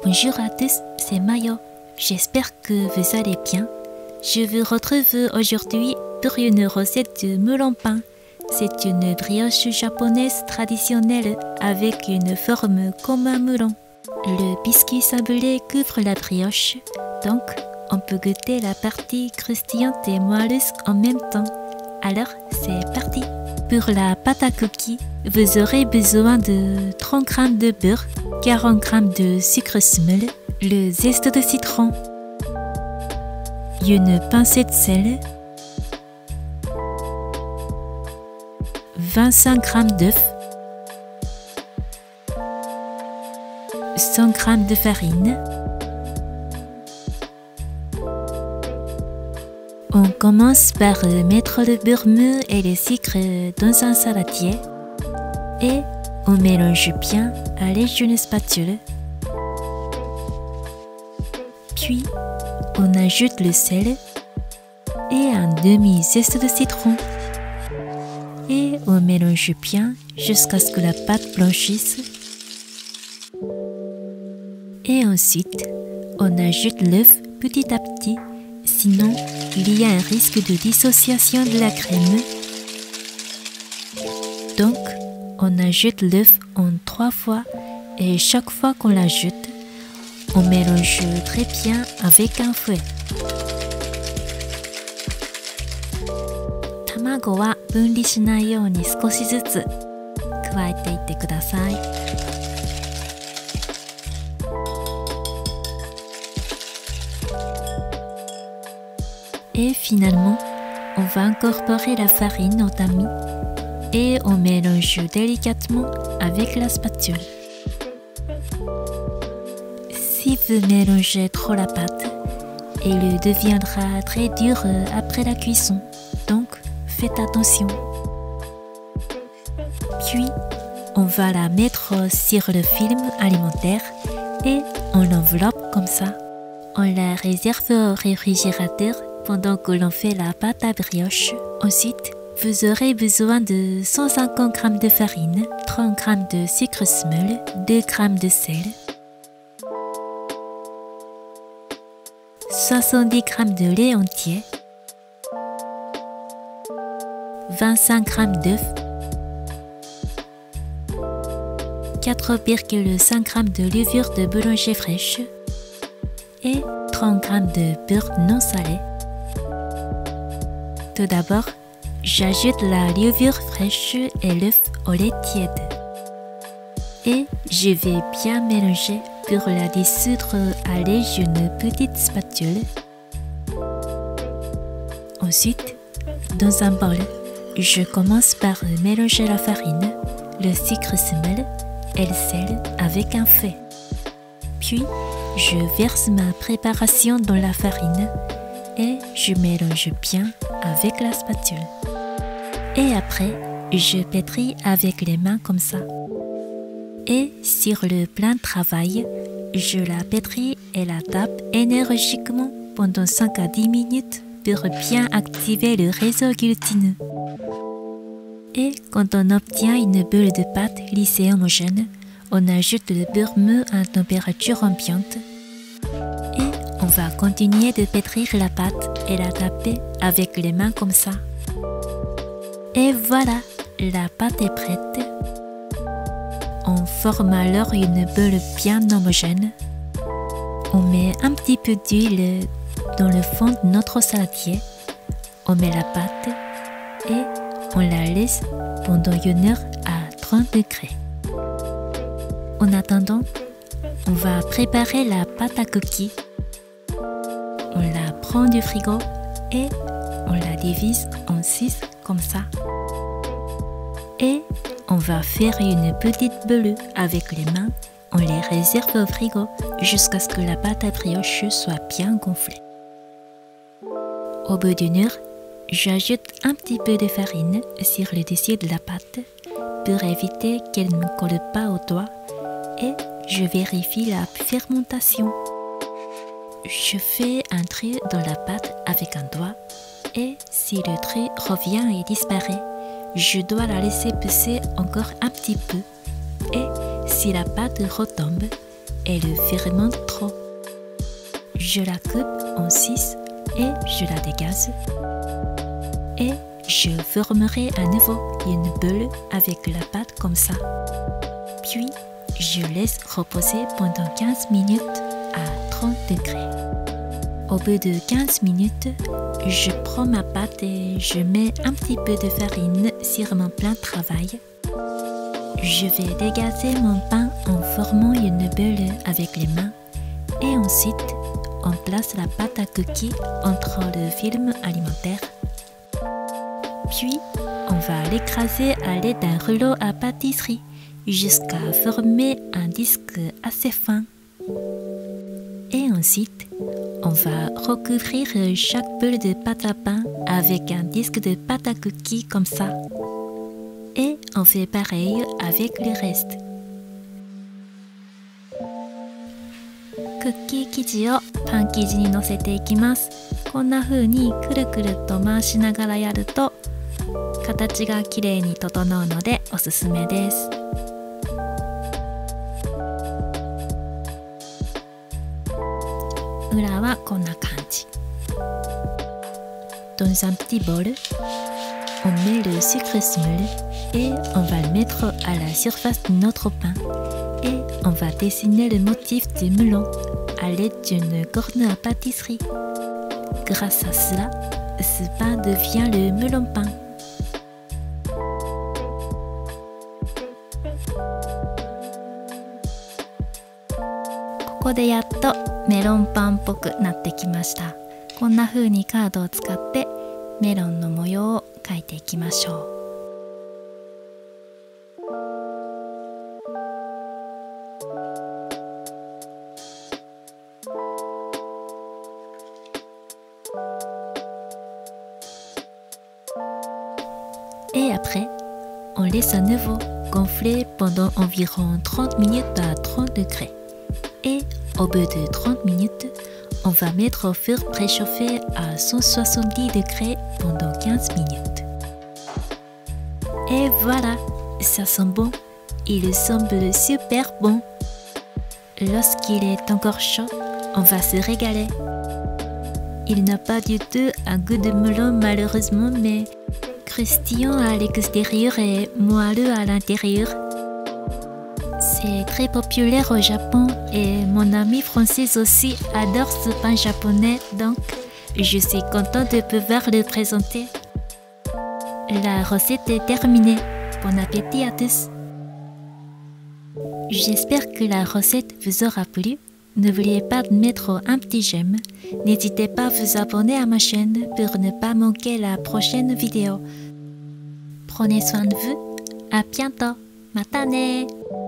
Bonjour à tous, c'est Mayo. J'espère que vous allez bien. Je vous retrouve aujourd'hui pour une recette de moulin pain. C'est une brioche japonaise traditionnelle avec une forme comme un moulin. Le biscuit sablé couvre la brioche, donc on peut goûter la partie croustillante et moelleuse en même temps. Alors, c'est parti! Pour la pâte à cookies, vous aurez besoin de 30 g de beurre, 40 g de sucre semelle, le zeste de citron, une pincée de sel, 25 g d'œufs, 100 g de farine. On commence par mettre le beurre mou et le sucre dans un saladier et on mélange bien avec une spatule. Puis, on ajoute le sel et un demi-zeste de citron. Et on mélange bien jusqu'à ce que la pâte blanchisse. Et ensuite, on ajoute l'œuf petit à petit. Sinon, il y a un risque de dissociation de la crème. Donc, on ajoute l'œuf en 3 fois et chaque fois qu'on l'ajoute, on mélange très bien avec un fouet. 卵は分離しないように少しずつ加えていってください。Et finalement, on va incorporer la farine au tamis et on mélange délicatement avec la spatule. Si vous mélangez trop la pâte, elle deviendra très dure après la cuisson, donc faites attention. Puis, on va la mettre sur le film alimentaire et on l'enveloppe comme ça. On la réserve au réfrigérateur pendant que l'on fait la pâte à brioche. Ensuite, vous aurez besoin de 150 g de farine, 30 g de sucre semelle, 2 g de sel, 70 g de lait entier, 25 g d'œufs, 4,5 g de levure de boulanger fraîche et 30 g de beurre non salé. Tout d'abord, j'ajoute la levure fraîche et l'œuf au lait tiède. Et je vais bien mélanger pour la dissoudre avec une petite spatule. Ensuite, dans un bol, je commence par mélanger la farine, le sucre semelle et le sel avec un fouet. Puis, je verse ma préparation dans la farine et je mélange bien avec la spatule. Et après, je pétris avec les mains comme ça. Et sur le plan de travail, je la pétris et la tape énergiquement pendant 5 à 10 minutes pour bien activer le réseau glutineux. Et quand on obtient une boule de pâte lisse et homogène, on ajoute le beurre mou à température ambiante. Et on va continuer de pétrir la pâte et la taper avec les mains comme ça. Et voilà, la pâte est prête. On forme alors une boule bien homogène. On met un petit peu d'huile dans le fond de notre saladier. On met la pâte et on la laisse pendant 1 heure à 30 degrés. En attendant, on va préparer la pâte à cookies. On la prend du frigo et on la divise en 6 comme ça. Et on va faire une petite boule avec les mains. On les réserve au frigo jusqu'à ce que la pâte à brioche soit bien gonflée. Au bout d'1 heure, j'ajoute un petit peu de farine sur le dessus de la pâte pour éviter qu'elle ne colle pas au doigt et je vérifie la fermentation. Je fais un trait dans la pâte avec un doigt et si le trait revient et disparaît, je dois la laisser pousser encore un petit peu et si la pâte retombe, et le fermente trop. Je la coupe en 6 et je la dégaze. Et je formerai à nouveau une boule avec la pâte comme ça. Puis, je laisse reposer pendant 15 minutes à 30 degrés. Au bout de 15 minutes, je prends ma pâte et je mets un petit peu de farine sur mon plan de travail. Je vais dégazer mon pain en formant une boule avec les mains et ensuite on place la pâte à cookies entre le film alimentaire. Puis on va l'écraser à l'aide d'un rouleau à pâtisserie jusqu'à former un disque assez fin. Et ensuite, on va recouvrir chaque boule de pâte à pain avec un disque de pâte à cookies comme ça. Et on fait pareil avec le reste. クッキー生地をパン生地にのせていきます。こんな風にくるくると回しながらやると形がきれいに整うのでおすすめです。裏はこんな感じ。Dans un petit bol, on met le sucre semelle et on va le mettre à la surface de notre pain et on va dessiner le motif du melon à l'aide d'une corne à pâtisserie. Grâce à cela, ce pain devient le melon pain. Ici, やっとメロンパンっぽくなってきました。こんな風にカードを使ってメロンの模様を描いていきましょう。Et après, on laisse à nouveau gonfler pendant environ 30 minutes à 30 degrés. Et au bout de 30 minutes, on va mettre au four préchauffé à 170 degrés pendant 15 minutes. Et voilà, ça sent bon. Il semble super bon. Lorsqu'il est encore chaud, on va se régaler. Il n'a pas du tout un goût de melon malheureusement, mais croustillant à l'extérieur et moelleux à l'intérieur. C'est très populaire au Japon et mon amie française aussi adore ce pain japonais, donc je suis contente de pouvoir le présenter. La recette est terminée. Bon appétit à tous! J'espère que la recette vous aura plu. N'oubliez pas de mettre un petit j'aime. N'hésitez pas à vous abonner à ma chaîne pour ne pas manquer la prochaine vidéo. Prenez soin de vous. À bientôt. Mata ne!